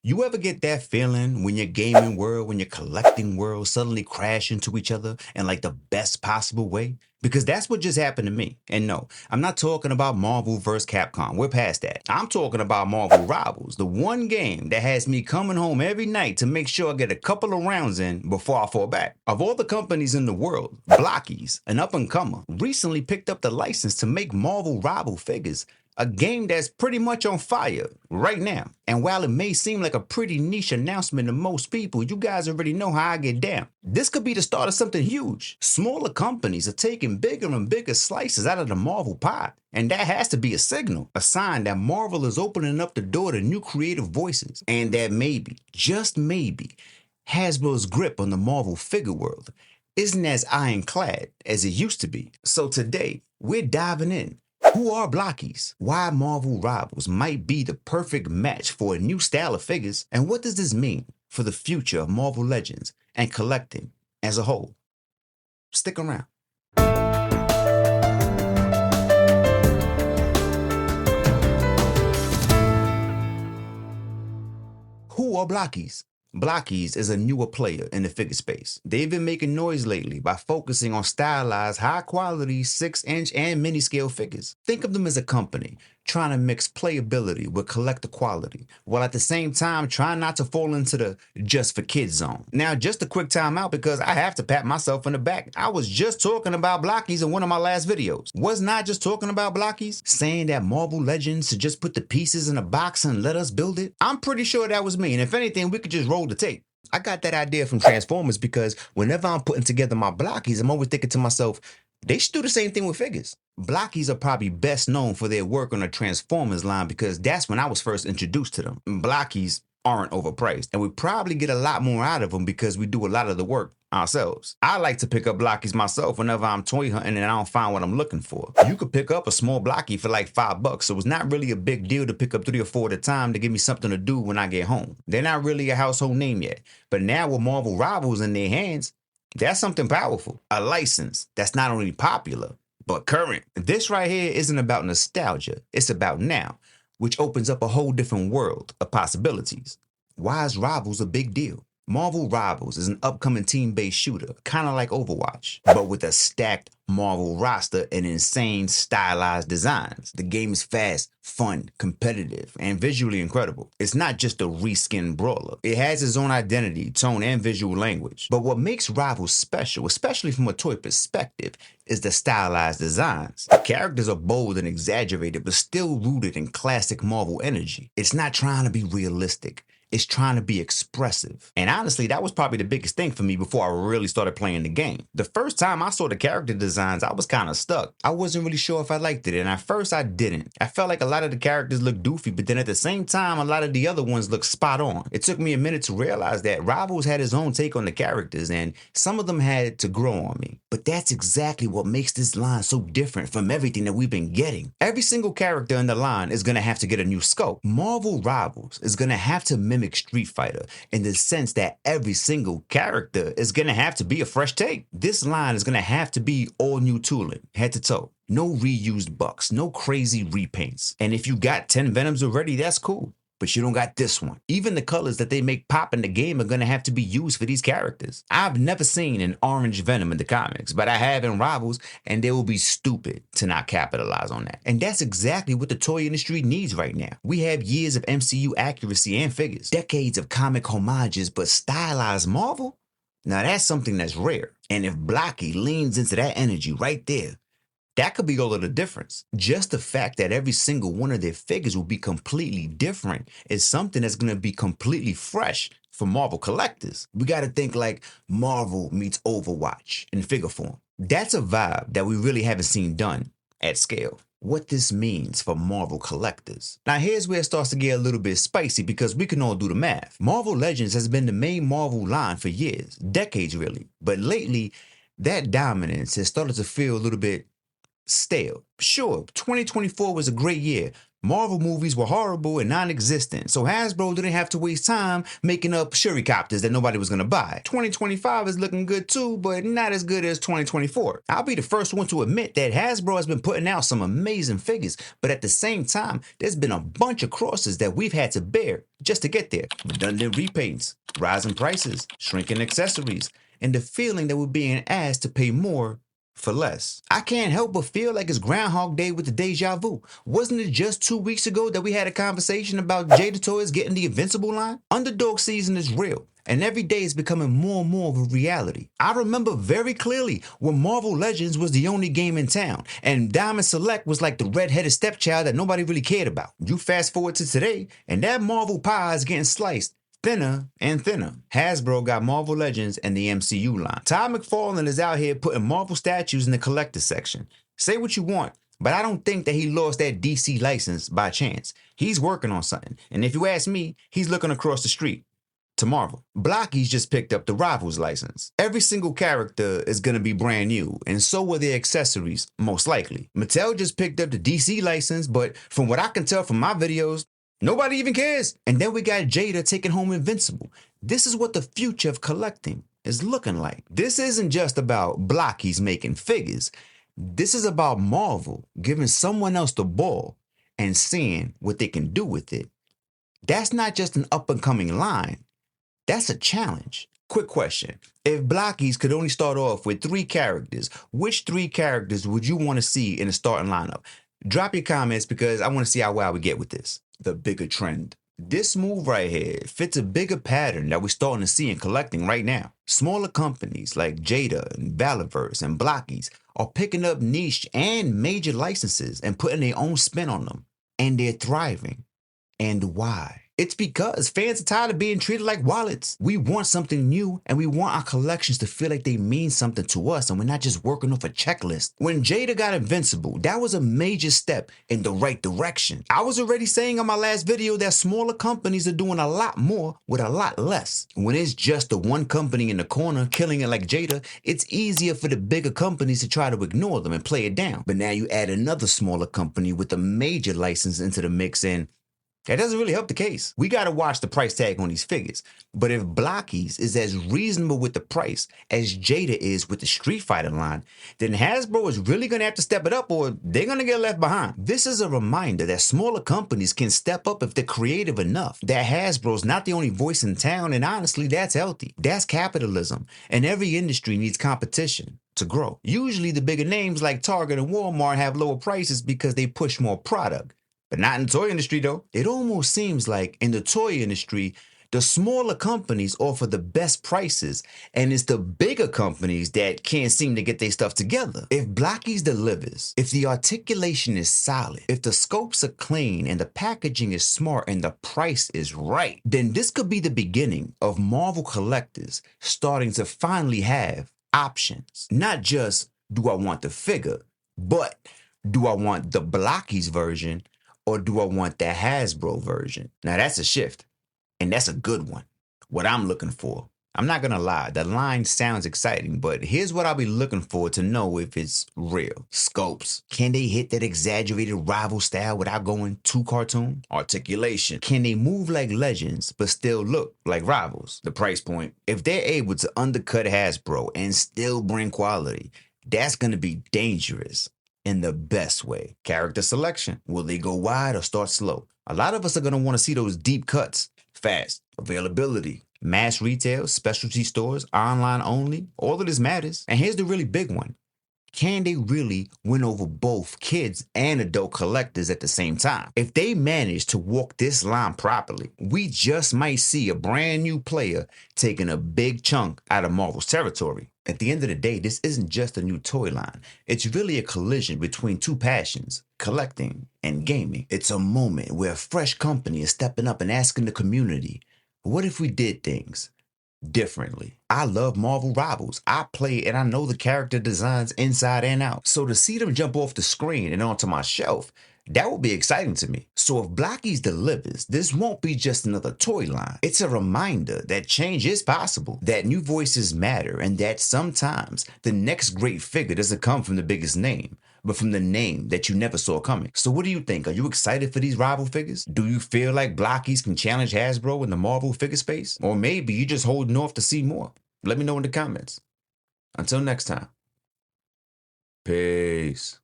You ever get that feeling when your gaming world, when your collecting world suddenly crash into each other in like the best possible way? Because that's what just happened to me. And no, I'm not talking about Marvel vs. Capcom. We're past that. I'm talking about Marvel Rivals, the one game that has me coming home every night to make sure I get a couple of rounds in before I fall back. Of all the companies in the world, Blokees, an up-and-comer, recently picked up the license to make Marvel Rival figures, a game that's pretty much on fire right now. And while it may seem like a pretty niche announcement to most people, you guys already know how I get down. This could be the start of something huge. Smaller companies are taking bigger and bigger slices out of the Marvel pie. And that has to be a signal, a sign that Marvel is opening up the door to new creative voices. And that maybe, just maybe, Hasbro's grip on the Marvel figure world isn't as ironclad as it used to be. So today, we're diving in. Who are Blokees? Why Marvel Rivals might be the perfect match for a new style of figures? And what does this mean for the future of Marvel Legends and collecting as a whole? Stick around. Who are Blokees? Blokees is a newer player in the figure space. They've been making noise lately by focusing on stylized, high-quality 6-inch and mini-scale figures. Think of them as a company trying to mix playability with collector quality, while at the same time trying not to fall into the just for kids zone. Now, just a quick time out because I have to pat myself on the back. I was just talking about Blokees in one of my last videos. Wasn't I just talking about Blokees? Saying that Marvel Legends should just put the pieces in a box and let us build it? I'm pretty sure that was me, and if anything, we could just roll the tape. I got that idea from Transformers because whenever I'm putting together my Blokees, I'm always thinking to myself, they should do the same thing with figures. Blokees are probably best known for their work on the Transformers line because that's when I was first introduced to them. Blokees aren't overpriced, and we probably get a lot more out of them because we do a lot of the work ourselves. I like to pick up Blokees myself whenever I'm toy hunting and I don't find what I'm looking for. You could pick up a small Blokee for like $5, so it's not really a big deal to pick up 3 or 4 at a time to give me something to do when I get home. They're not really a household name yet, but now with Marvel Rivals in their hands, that's something powerful. A license that's not only popular, but current. This right here isn't about nostalgia. It's about now, which opens up a whole different world of possibilities. Why is Rivals a big deal? Marvel Rivals is an upcoming team-based shooter, kind of like Overwatch, but with a stacked Marvel roster and insane stylized designs. The game is fast, fun, competitive, and visually incredible. It's not just a reskin brawler. It has its own identity, tone, and visual language. But what makes Rivals special, especially from a toy perspective, is the stylized designs. The characters are bold and exaggerated, but still rooted in classic Marvel energy. It's not trying to be realistic. It's trying to be expressive. And honestly, that was probably the biggest thing for me before I really started playing the game. The first time I saw the character designs, I was kind of stuck. I wasn't really sure if I liked it, and at first I didn't. I felt like a lot of the characters looked doofy, but then at the same time, a lot of the other ones looked spot on. It took me a minute to realize that Rivals had his own take on the characters, and some of them had to grow on me. But that's exactly what makes this line so different from everything that we've been getting. Every single character in the line is gonna have to get a new scope. Marvel Rivals is gonna have to mimic Street Fighter in the sense that every single character is gonna have to be a fresh take. This line is gonna have to be all new tooling, head to toe. No reused bucks, no crazy repaints. And if you got 10 Venoms already, that's cool. But you don't got this one. Even the colors that they make pop in the game are gonna have to be used for these characters. I've never seen an orange Venom in the comics, but I have in Rivals, and they will be stupid to not capitalize on that. And that's exactly what the toy industry needs right now. We have years of MCU accuracy and figures, decades of comic homages, but stylized Marvel? Now that's something that's rare. And if Blockey leans into that energy right there, that could be all of the difference. Just the fact that every single one of their figures will be completely different is something that's going to be completely fresh for Marvel collectors. We got to think like Marvel meets Overwatch in figure form. That's a vibe that we really haven't seen done at scale. What this means for Marvel collectors. Now here's where it starts to get a little bit spicy because we can all do the math. Marvel Legends has been the main Marvel line for years, decades really. But lately, that dominance has started to feel a little bit stale. Sure, 2024 was a great year, Marvel movies were horrible and non-existent, so Hasbro didn't have to waste time making up shurikopters that nobody was gonna buy. 2025 is looking good too, but not as good as 2024. I'll be the first one to admit that Hasbro has been putting out some amazing figures, but at the same time, there's been a bunch of crosses that we've had to bear just to get there. Redundant repaints, rising prices, shrinking accessories, and the feeling that we're being asked to pay more for less. I can't help but feel like it's Groundhog Day with the deja vu. Wasn't it just 2 weeks ago that we had a conversation about Jada Toys getting the Invincible line? Underdog season is real, and every day is becoming more and more of a reality. I remember very clearly when Marvel Legends was the only game in town, and Diamond Select was like the red-headed stepchild that nobody really cared about. You fast forward to today, and that Marvel pie is getting sliced thinner and thinner. Hasbro got Marvel Legends and the MCU line. Todd McFarlane is out here putting Marvel statues in the collector's section. Say what you want, but I don't think that he lost that DC license by chance. He's working on something, and if you ask me, he's looking across the street to Marvel. Blokees just picked up the Rivals license. Every single character is going to be brand new, and so will their accessories, most likely. Mattel just picked up the DC license, but from what I can tell from my videos, nobody even cares. And then we got Jada taking home Invincible. This is what the future of collecting is looking like. This isn't just about Blokees making figures. This is about Marvel giving someone else the ball and seeing what they can do with it. That's not just an up-and-coming line. That's a challenge. Quick question. If Blokees could only start off with 3 characters, which 3 characters would you want to see in the starting lineup? Drop your comments because I want to see how well we get with this. The bigger trend. This move right here fits a bigger pattern that we're starting to see in collecting right now. Smaller companies like Jada and Valaverse and Blokees are picking up niche and major licenses and putting their own spin on them. And they're thriving. And why? It's because fans are tired of being treated like wallets. We want something new, and we want our collections to feel like they mean something to us, and we're not just working off a checklist. When Jada got Invincible, that was a major step in the right direction. I was already saying on my last video that smaller companies are doing a lot more with a lot less. When it's just the one company in the corner killing it like Jada, it's easier for the bigger companies to try to ignore them and play it down. But now you add another smaller company with a major license into the mix, and that doesn't really help the case. We got to watch the price tag on these figures. But if Blokees is as reasonable with the price as Jada is with the Street Fighter line, then Hasbro is really going to have to step it up or they're going to get left behind. This is a reminder that smaller companies can step up if they're creative enough. That Hasbro's not the only voice in town, and honestly, that's healthy. That's capitalism. And every industry needs competition to grow. Usually the bigger names like Target and Walmart have lower prices because they push more product. But not in the toy industry though. It almost seems like in the toy industry, the smaller companies offer the best prices, and it's the bigger companies that can't seem to get their stuff together. If Blokees delivers, if the articulation is solid, if the scopes are clean and the packaging is smart and the price is right, then this could be the beginning of Marvel collectors starting to finally have options. Not just, do I want the figure, but do I want the Blokees version, or do I want the Hasbro version? Now that's a shift, and that's a good one. What I'm looking for. I'm not gonna lie, the line sounds exciting, but here's what I'll be looking for to know if it's real. Scopes. Can they hit that exaggerated rival style without going too cartoon? Articulation. Can they move like legends, but still look like rivals? The price point. If they're able to undercut Hasbro and still bring quality, that's gonna be dangerous. In the best way. Character selection. Will they go wide or start slow? A lot of us are going to want to see those deep cuts. Fast. Availability. Mass retail, specialty stores, online only. All of this matters. And here's the really big one. Can they really win over both kids and adult collectors at the same time? If they manage to walk this line properly, we just might see a brand new player taking a big chunk out of Marvel's territory. At the end of the day, this isn't just a new toy line. It's really a collision between two passions, collecting and gaming. It's a moment where a fresh company is stepping up and asking the community, what if we did things differently? I love Marvel Rivals. I play and I know the character designs inside and out. So to see them jump off the screen and onto my shelf, that would be exciting to me. So if Blokees delivers, this won't be just another toy line. It's a reminder that change is possible, that new voices matter, and that sometimes the next great figure doesn't come from the biggest name, but from the name that you never saw coming. So what do you think? Are you excited for these rival figures? Do you feel like Blokees can challenge Hasbro in the Marvel figure space? Or maybe you're just holding off to see more? Let me know in the comments. Until next time. Peace.